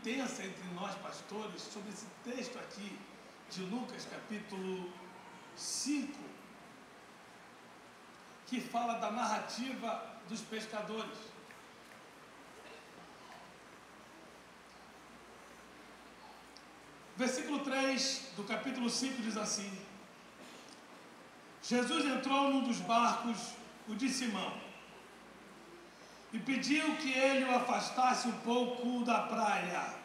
intensa entre nós pastores sobre esse texto aqui de Lucas, capítulo 5, que fala da narrativa dos pescadores. Versículo 3 do capítulo 5 diz assim: Jesus entrou num dos barcos, o de Simão, e pediu que ele o afastasse um pouco da praia.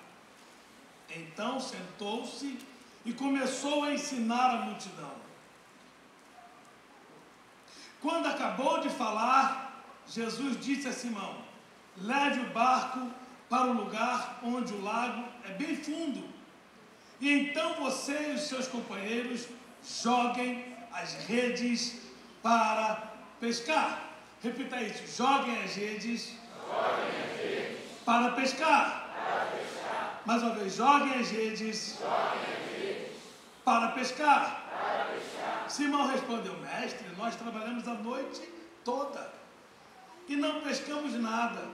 Então sentou-se e começou a ensinar a multidão. Quando acabou de falar, Jesus disse a Simão: leve o barco para o lugar onde o lago é bem fundo, e então você e os seus companheiros joguem as redes para pescar. Repita isso: joguem as redes para pescar. Mais uma vez: joguem as redes para pescar. Simão respondeu: mestre, nós trabalhamos a noite toda e não pescamos nada,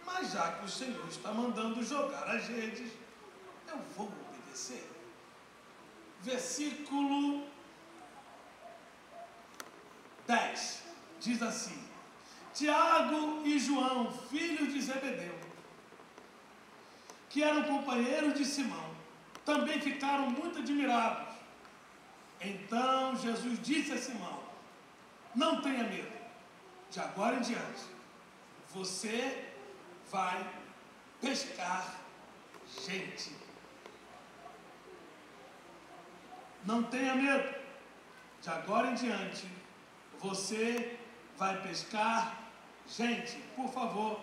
mas já que o Senhor está mandando jogar as redes, eu vou obedecer. Versículo 10 diz assim: Tiago e João, filhos de Zebedeu, que eram companheiros de Simão, também ficaram muito admirados. Então Jesus disse a Simão: não tenha medo, de agora em diante você vai pescar gente. Não tenha medo, de agora em diante você vai pescar gente. Por favor,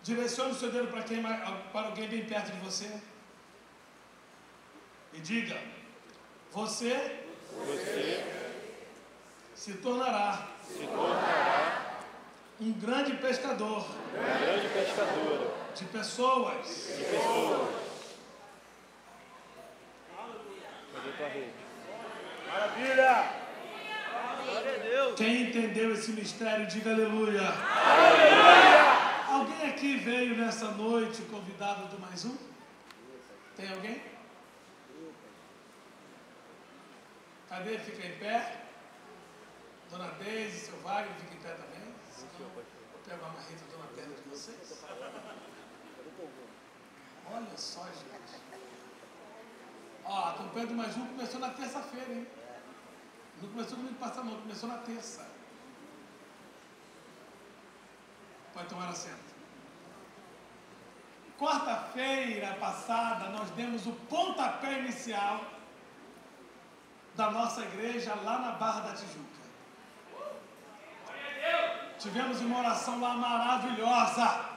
direcione o seu dedo para alguém bem perto de você e diga: você se tornará um grande pescador de pessoas. Maravilha! Glória a Deus! Quem entendeu esse mistério, diga aleluia. Aleluia! Alguém aqui veio nessa noite convidado do mais um? Tem alguém? Cadê? Fica em pé. Dona Deise, seu Wagner, fica em pé também. Senão eu pego a marreta e dou na perna de vocês. Olha só, gente. Ó, a campanha do Mais Um começou na terça-feira, hein? Não começou no domingo passado, não. Começou na terça. Pode tomar assento. Quarta-feira passada, nós demos o pontapé inicial da nossa igreja lá na Barra da Tijuca. Tivemos uma oração lá maravilhosa.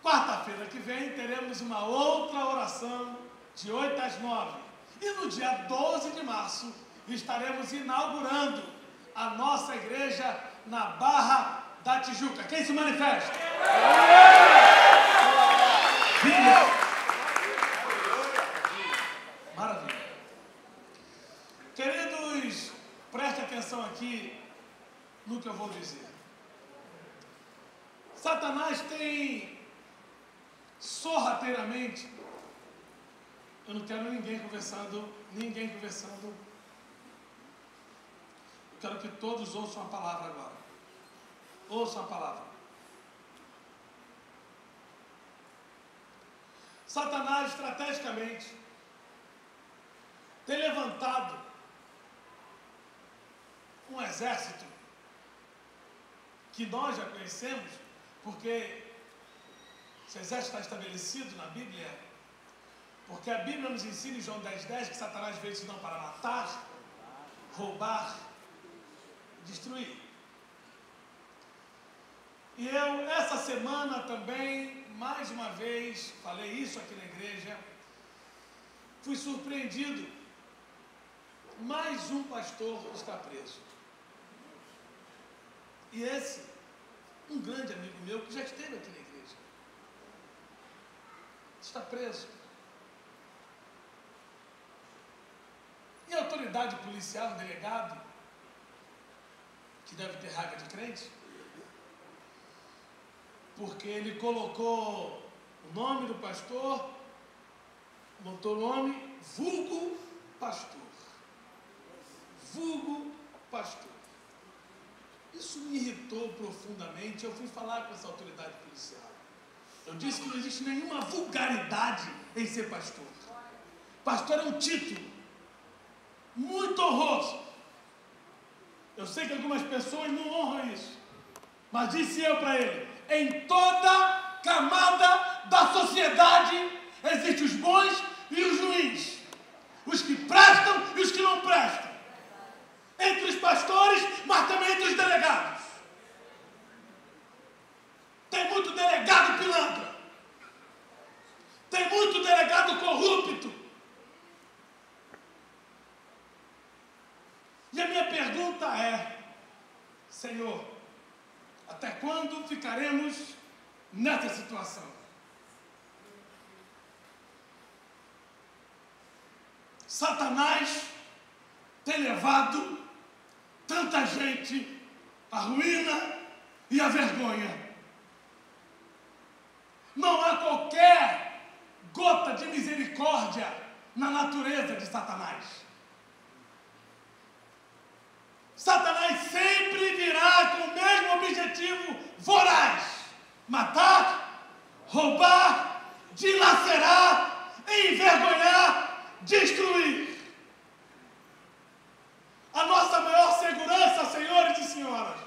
Quarta-feira que vem teremos uma outra oração de 8 às 9. E no dia 12 de março estaremos inaugurando a nossa igreja na Barra da Tijuca. Quem se manifesta? Maravilha. Queridos, preste atenção aqui no que eu vou dizer. Satanás tem sorrateiramente, eu não quero ninguém conversando, eu quero que todos ouçam a palavra agora. Ouçam a palavra. Satanás, estrategicamente, tem levantado um exército que nós já conhecemos, porque esse exército está estabelecido na Bíblia, porque a Bíblia nos ensina em João 10:10 que Satanás veio senão para matar, roubar, destruir. E eu, essa semana também, mais uma vez, falei isso aqui na igreja, fui surpreendido. Mais um pastor está preso. E esse, um grande amigo meu, que já esteve aqui na igreja, está preso. E a autoridade policial, o delegado, que deve ter raiva de crente, porque ele colocou o nome do pastor, botou o nome vulgo pastor. Vulgo pastor. Isso me irritou profundamente. Eu fui falar com essa autoridade policial. Eu disse que não existe nenhuma vulgaridade em ser pastor. Pastor é um título muito honroso. Eu sei que algumas pessoas não honram isso, mas disse eu para ele: em toda camada da sociedade existem os bons e os ruins, os que prestam e os que não prestam, entre os pastores, mas também entre os delegados. Tem muito delegado pilantra, tem muito delegado corrupto. E a minha pergunta é: Senhor, até quando ficaremos nessa situação? Satanás tem levado tanta gente à ruína e à vergonha. Não há qualquer gota de misericórdia na natureza de Satanás. Satanás sempre virá com o mesmo objetivo voraz: matar, roubar, dilacerar, envergonhar, destruir. A nossa maior segurança, senhores e senhoras,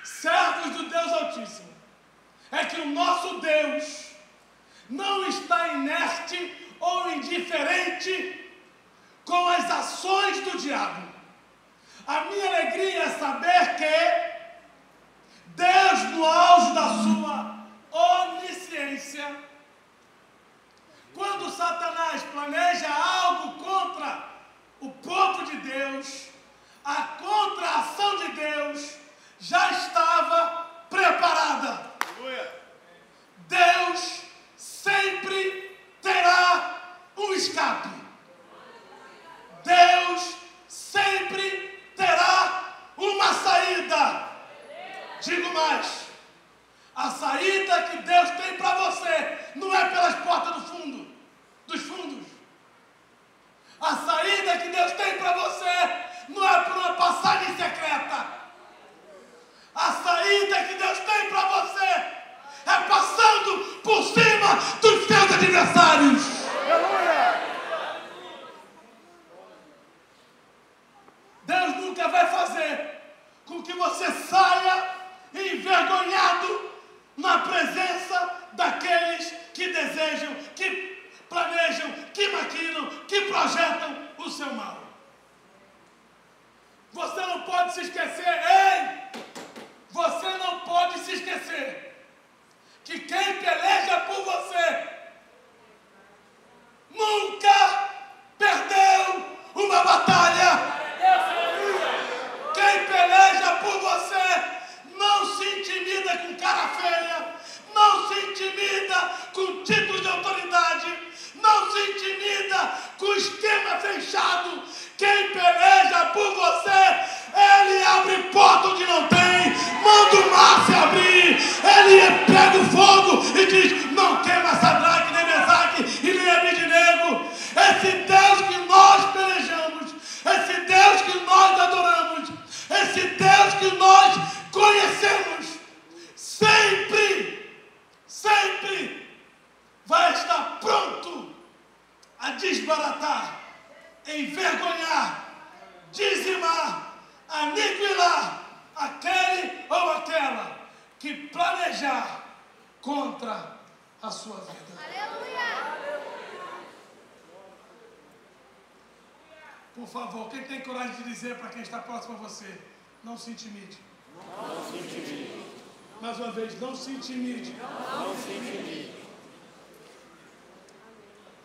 servos do Deus Altíssimo, é que o nosso Deus não está inerte ou indiferente com as ações do diabo. A minha alegria é saber que Deus, no auge da sua onisciência, quando Satanás planeja algo contra o povo de Deus, a contra-ação de Deus já estava preparada. Deus sempre terá um escape. Deus sempre terá uma saída. Digo mais: a saída que Deus tem para você não é pelas portas dos fundos. A saída que Deus tem para você não é por uma passagem secreta. A saída que Deus tem para você é passando por cima dos seus adversários. Deus nunca vai fazer com que você saia envergonhado na presença daqueles que desejam, que planejam, que maquinam, que projetam o seu mal. Você não pode se esquecer, você não pode se esquecer que quem peleja por você nunca perdeu uma batalha. Quem peleja por você não se intimida com cara feia, não se intimida com títulos de autoridade, não se intimida com esquema fechado. Quem peleja por você, ele abre porta onde não tem, manda o mar se abrir, ele pega o fogo e diz: não queima Sadraque, nem Mesaque e nem Abednego. Esse Deus que nós pelejamos, esse Deus que nós adoramos, esse Deus que nós conhecemos, sempre vai estar pronto a desbaratar, envergonhar, dizimar, aniquilar aquele ou aquela que planejar contra a sua vida. Aleluia! Por favor, quem tem coragem de dizer para quem está próximo a você: não se intimide. Não se intimide. Mais uma vez, não se intimide. Não se intimide.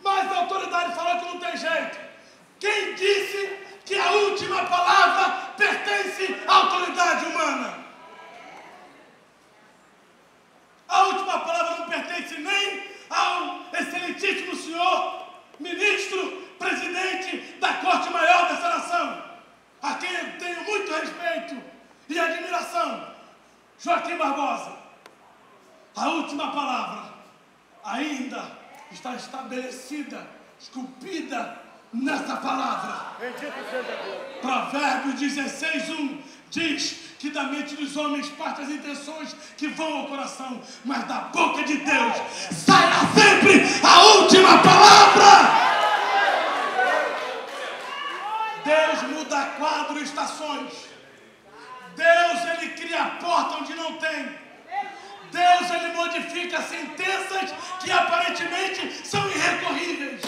Mas a autoridade falou que não tem jeito. Quem disse que a última palavra pertence à autoridade humana? A última palavra não pertence nem ao excelentíssimo senhor ministro, presidente da Corte Maior dessa nação, a quem eu tenho muito respeito e admiração, Joaquim Barbosa. A última palavra ainda está estabelecida, esculpida nessa palavra. Provérbios 16:1 diz que da mente dos homens partem as intenções que vão ao coração, mas da boca de Deus sairá sempre a última palavra. Deus muda quadro e estações. Deus, Ele cria a porta onde não tem. Deus, Ele modifica sentenças que aparentemente são irrecorríveis.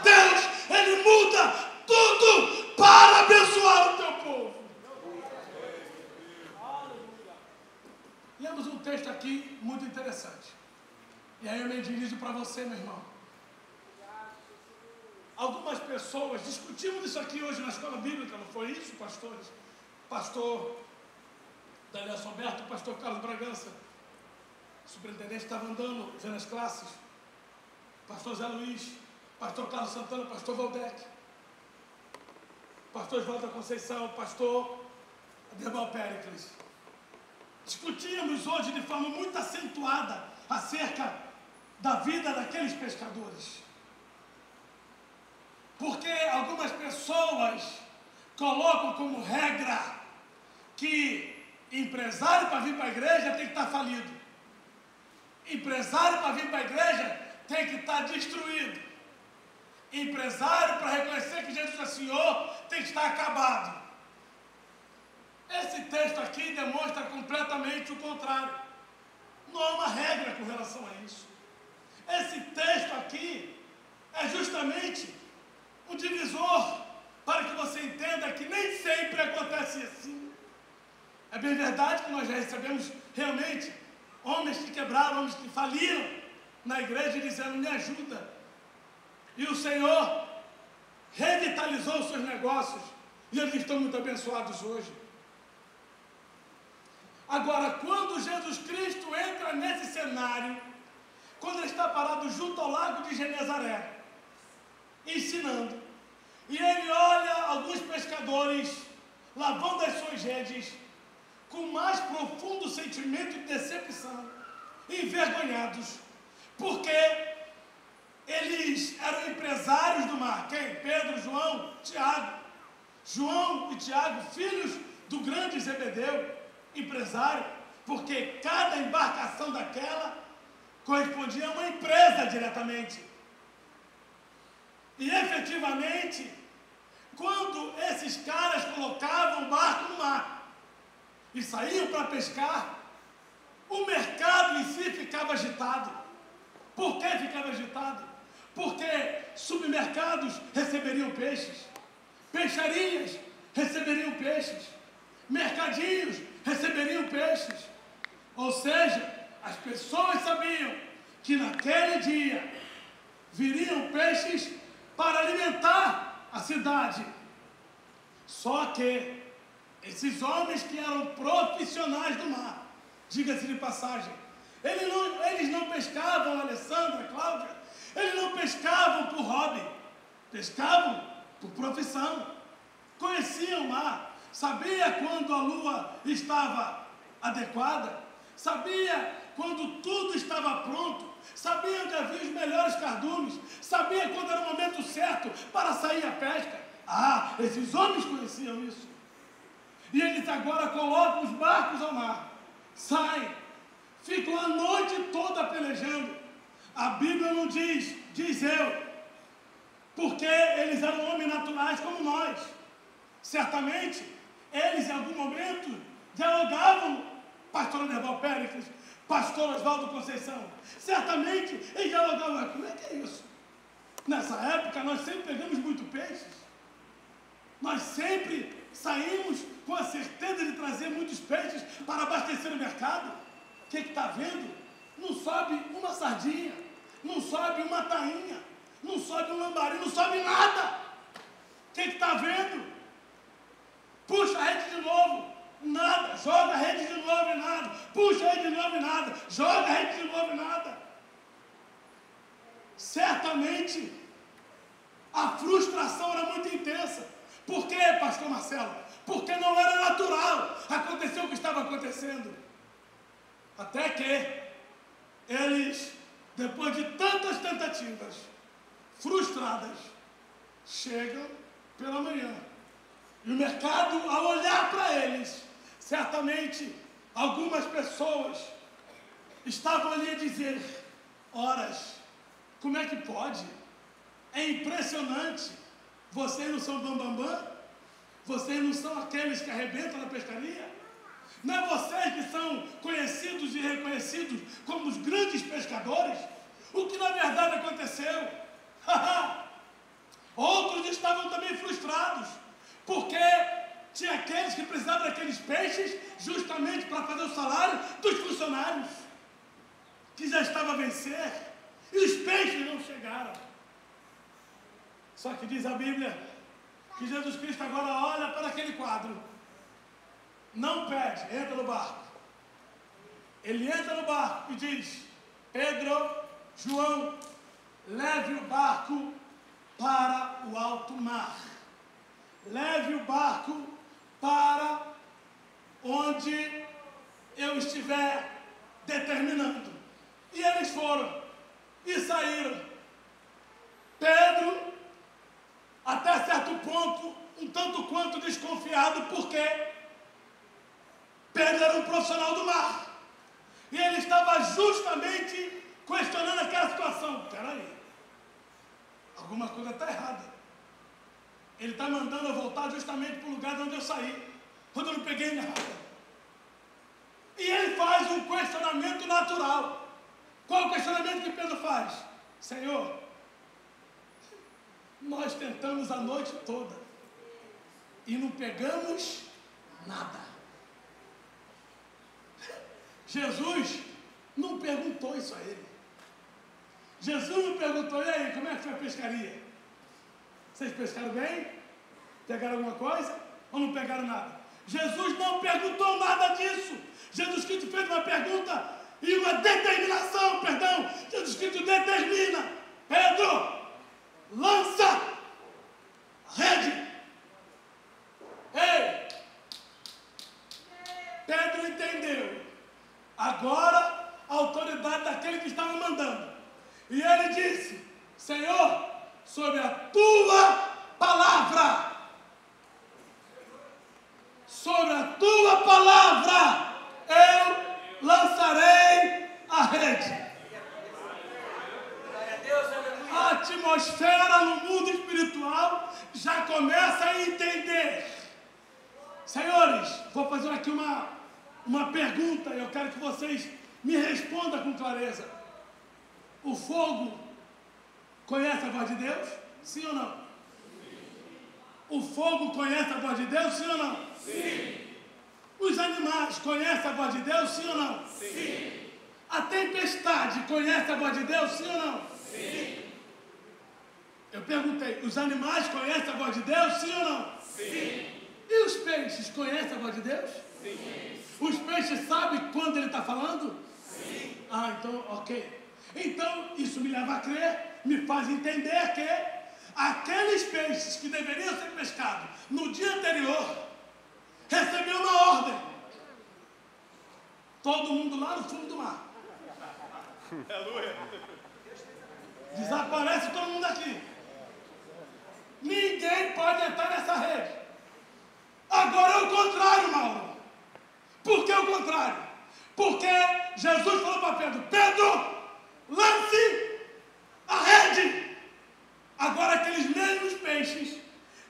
Deus, Ele muda tudo para abençoar o teu povo. Lemos um texto aqui muito interessante. E aí eu me dirijo para você, meu irmão. Algumas pessoas, discutimos isso aqui hoje na escola bíblica, não foi isso, pastores? Pastor Daniel Soberto, pastor Carlos Bragança, superintendente, estava andando, vendo as classes. Pastor Zé Luiz, pastor Carlos Santana, pastor Valdec, pastor Oswaldo da Conceição, pastor Aderbal Péricles. Discutíamos hoje de forma muito acentuada acerca da vida daqueles pescadores. Porque algumas pessoas colocam como regra que empresário para vir para a igreja tem que estar falido. Empresário para vir para a igreja tem que estar destruído. Empresário para reconhecer que Jesus é Senhor tem que estar acabado. Esse texto aqui demonstra completamente o contrário. Não há uma regra com relação a isso. Esse texto aqui é justamente um divisor para que você entenda que nem sempre acontece assim. É bem verdade que nós já recebemos realmente homens que quebraram, homens que faliram na igreja dizendo, me ajuda. E o Senhor revitalizou os seus negócios e eles estão muito abençoados hoje. Agora, quando Jesus Cristo entra nesse cenário, quando ele está parado junto ao lago de Genezaré, ensinando, e ele olha alguns pescadores lavando as suas redes com mais profundo sentimento de decepção, envergonhados, porque eles eram empresários do mar. Quem? Pedro, João, Tiago. João e Tiago, filhos do grande Zebedeu, empresário, porque cada embarcação daquela correspondia a uma empresa diretamente. E efetivamente, quando esses caras colocavam o barco no mar e saíam para pescar, o mercado em si ficava agitado. Por que ficava agitado? Porque supermercados receberiam peixes, peixarias receberiam peixes, mercadinhos receberiam peixes. Ou seja, as pessoas sabiam que naquele dia viriam peixes para alimentar a cidade. Só que esses homens que eram profissionais do mar, diga-se de passagem, eles não pescavam, Alessandra, Cláudia, eles não pescavam por hobby, pescavam por profissão. Conheciam o mar, sabia quando a lua estava adequada, sabia quando tudo estava pronto, sabia onde havia os melhores cardumes, sabia quando era o momento certo para sair à pesca. Ah, esses homens conheciam isso. E eles agora colocam os barcos ao mar, saem, ficam a noite toda pelejando. A Bíblia não diz, diz eu, porque eles eram homens naturais como nós. Certamente, eles em algum momento dialogavam, pastor Aderbal Péricles, pastor Oswaldo Conceição, certamente eles dialogavam, como é que é isso? Nessa época nós sempre pegamos muito peixes, nós sempre saímos com a certeza de trazer muitos peixes para abastecer o mercado. O que está vendo? Não sobe uma sardinha, não sobe uma tainha, não sobe um lambari, não sobe nada. O que está vendo? Puxa a rede de novo, nada. Joga a rede de novo e nada. Puxa a rede de novo e nada. Joga a rede de novo e nada. Certamente a frustração era muito intensa. Por quê, pastor Marcelo? Porque não era natural acontecer o que estava acontecendo. Até que eles, depois de tantas tentativas frustradas, chegam pela manhã. E o mercado, ao olhar para eles, certamente algumas pessoas estavam ali a dizer: horas, como é que pode? É impressionante. Vocês não são bambambam? Vocês não são aqueles que arrebentam na pescaria? Não é vocês que são conhecidos e reconhecidos como os grandes pescadores? O que na verdade aconteceu? Outros estavam também frustrados, porque tinha aqueles que precisavam daqueles peixes justamente para fazer o salário dos funcionários, que já estava a vencer, e os peixes não chegaram. Só que diz a Bíblia que Jesus Cristo agora olha para aquele quadro, não pede, entra no barco. Ele entra no barco e diz: Pedro, João, leve o barco para o alto mar. Leve o barco para onde eu estiver determinando. E eles foram e saíram. Pedro, até certo ponto, um tanto quanto desconfiado, porque Pedro era um profissional do mar. E ele estava justamente questionando aquela situação. Peraí, alguma coisa está errada. Ele está mandando eu voltar justamente para o lugar de onde eu saí, quando eu não peguei nada. E ele faz um questionamento natural. Qual é o questionamento que Pedro faz? Senhor, nós tentamos a noite toda e não pegamos nada. Jesus não perguntou isso a ele. Jesus não perguntou: e aí, como é que foi a pescaria? Vocês pescaram bem? Pegaram alguma coisa? Ou não pegaram nada? Jesus não perguntou nada disso. Jesus Cristo fez uma pergunta e uma determinação, Jesus Cristo determina: Pedro, lança a rede. Ei! Pedro entendeu agora a autoridade daquele que estava mandando. E ele disse: Senhor, sobre a tua palavra, sobre a tua palavra, eu lançarei a rede. A atmosfera no mundo espiritual já começa a entender. Senhores, vou fazer aqui uma pergunta, eu quero que vocês me respondam com clareza. O fogo conhece a voz de Deus? Sim ou não? O fogo conhece a voz de Deus? Sim ou não? Sim. Os animais conhecem a voz de Deus? Sim ou não? Sim. A tempestade conhece a voz de Deus? Sim ou não? Sim. Eu perguntei: os animais conhecem a voz de Deus? Sim ou não? Sim. E os peixes conhecem a voz de Deus? Sim. Os peixes sabem quando ele está falando? Sim. Ah, então, ok. Então, isso me leva a crer, me faz entender que aqueles peixes que deveriam ser pescados no dia anterior receberam uma ordem. Todo mundo lá no fundo do mar. Aleluia. Desaparece todo mundo aqui. Ninguém pode entrar nessa rede. Agora é o contrário, Mauro. Por que o contrário? Porque Jesus falou para Pedro: Pedro, lance a rede. Agora aqueles mesmos peixes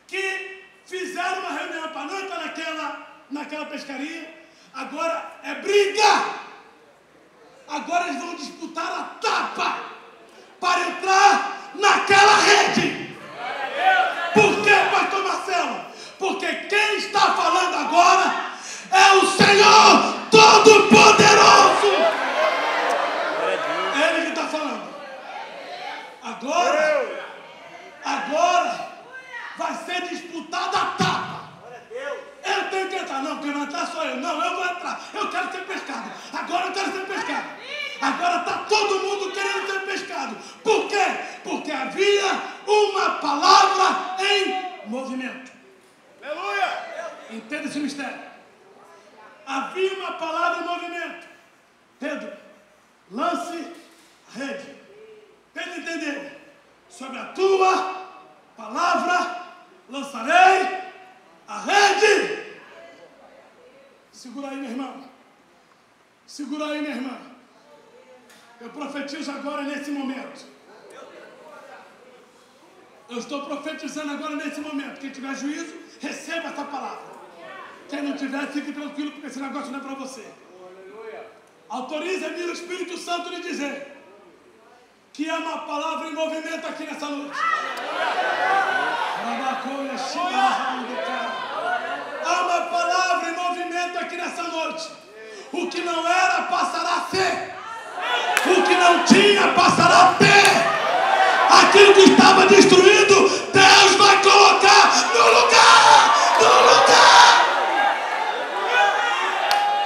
que fizeram uma reunião para não entrar naquela pescaria, agora é briga. Agora eles vão disputar a tapa para entrar naquela rede. Por quê, pastor Marcelo? Porque quem está falando agora é o Senhor Todo-Poderoso. É Ele que está falando. Agora vai ser disputada a tapa. Eu tenho que entrar. Não, quem vai entrar sou eu. Não, eu vou entrar. Eu quero ser pescado. Agora eu quero ser pescado. Agora está todo mundo querendo ser pescado. Por quê? Porque havia uma palavra em movimento. Aleluia! Entenda esse mistério. Havia uma palavra em movimento. Pedro, lance me entendeu? Sobre a tua palavra lançarei a rede. Segura aí, meu irmão. Segura aí, minha irmã. Eu profetizo agora nesse momento. Eu estou profetizando agora nesse momento. Quem tiver juízo, receba essa palavra. Quem não tiver, fique tranquilo, porque esse negócio não é para você. Autoriza-me o Espírito Santo lhe dizer que há uma palavra em movimento aqui nessa noite. Há uma palavra em movimento aqui nessa noite. O que não era, passará a ser. O que não tinha, passará a ter. Aquilo que estava destruído, Deus vai colocar no lugar. No lugar.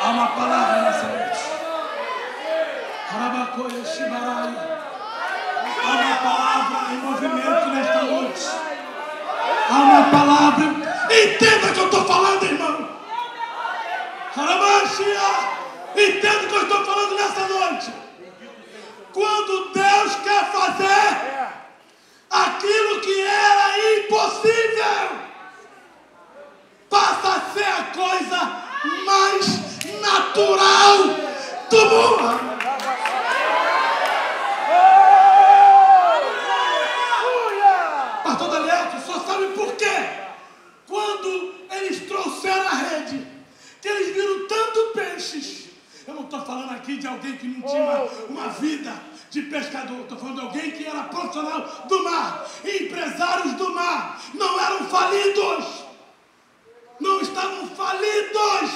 Há uma palavra nessa noite. Há uma palavra em movimento nesta noite. Há uma palavra. Entenda o que eu estou falando, irmão. Entenda o que eu estou falando nessa noite. Quando Deus quer fazer aquilo que era impossível, passa a ser a coisa mais natural do mundo. Pastor Daniel, só sabe por quê? Quando eles trouxeram a rede, que eles viram tanto peixes. Eu não estou falando aqui de alguém que não tinha uma vida de pescador. Estou falando de alguém que era profissional do mar. Empresários do mar. Não eram falidos. Não estavam falidos.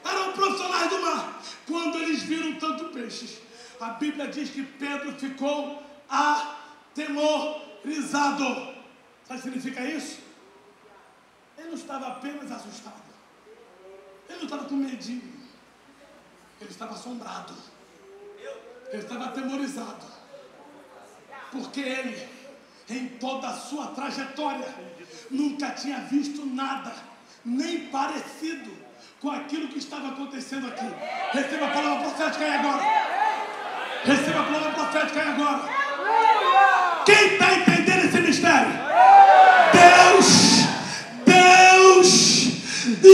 Eram profissionais do mar. Quando eles viram tanto peixes, a Bíblia diz que Pedro ficou atemorizado. Sabe o que significa isso? Ele não estava apenas assustado. Ele não estava com medinho. Ele estava assombrado. Ele estava atemorizado. Porque ele, em toda a sua trajetória, nunca tinha visto nada, nem parecido com aquilo que estava acontecendo aqui. Receba a palavra profética aí agora. Receba a palavra profética aí agora. Quem está entendendo esse mistério? Deus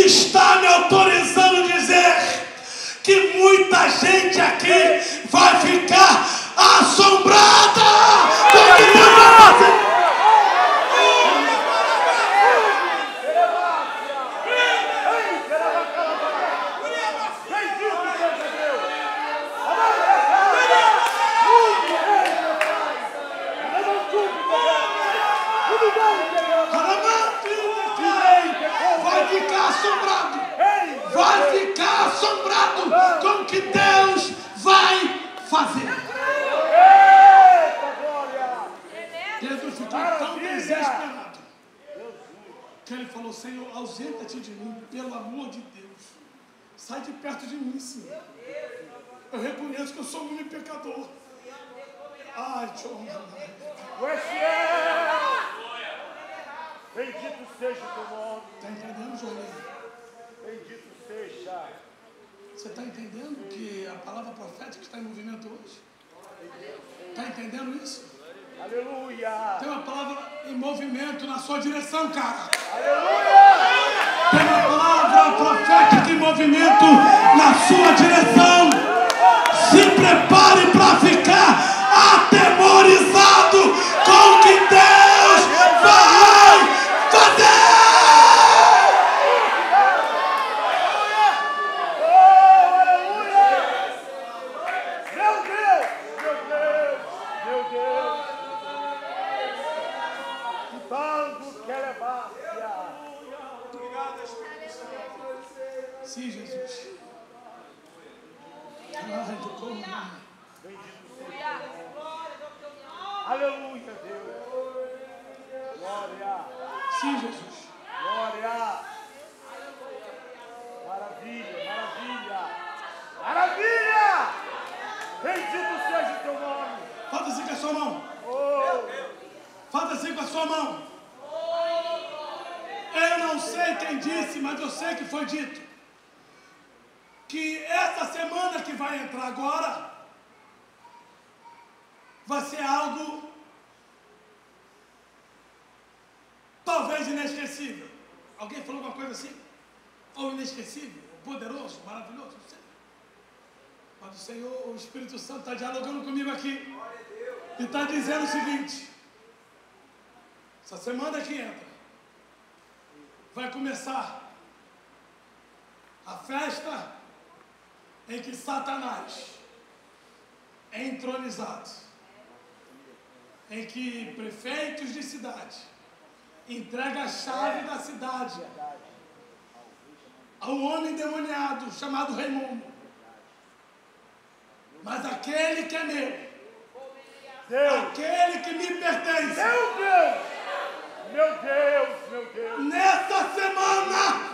está me autorizando a dizer que muita gente aqui vai ficar assombrada com o que Deus vai fazer. Vai ficar assombrado com o que Deus vai fazer. Pedro ficou tão desesperado que ele falou: Senhor, ausenta-te de mim, pelo amor de Deus. Sai de perto de mim, Senhor. Eu reconheço que eu sou um homem pecador. Ai, John. Bendito seja o teu nome. Está entendendo, Jornal? Bendito seja. Você está entendendo que a palavra profética está em movimento hoje? Está entendendo isso? Aleluia. Tem uma palavra em movimento na sua direção, cara. Aleluia. Tem uma palavra profética em movimento na sua direção. Se prepare para ficar atemorizado com o que Deus vai fazer. Sim, Jesus. Aleluia, Deus. Glória. Sim, Jesus. Glória. Maravilha, maravilha. Maravilha. Bendito seja o teu nome. Faz assim com a sua mão. Faz assim com a sua mão. Eu não sei quem disse, mas eu sei que foi dito que essa semana que vai entrar agora vai ser algo talvez inesquecível. Alguém falou alguma coisa assim? Ou inesquecível, ou poderoso, maravilhoso, não sei. Mas o Senhor, o Espírito Santo está dialogando comigo aqui. E está dizendo o seguinte: essa semana que entra, vai começar a festa em que Satanás é entronizado, em que prefeitos de cidade entregam a chave da cidade a um homem endemoniado chamado Raimundo. Mas aquele que é meu, Deus. aquele que me pertence, Meu Deus! Meu Deus, meu Deus! nessa semana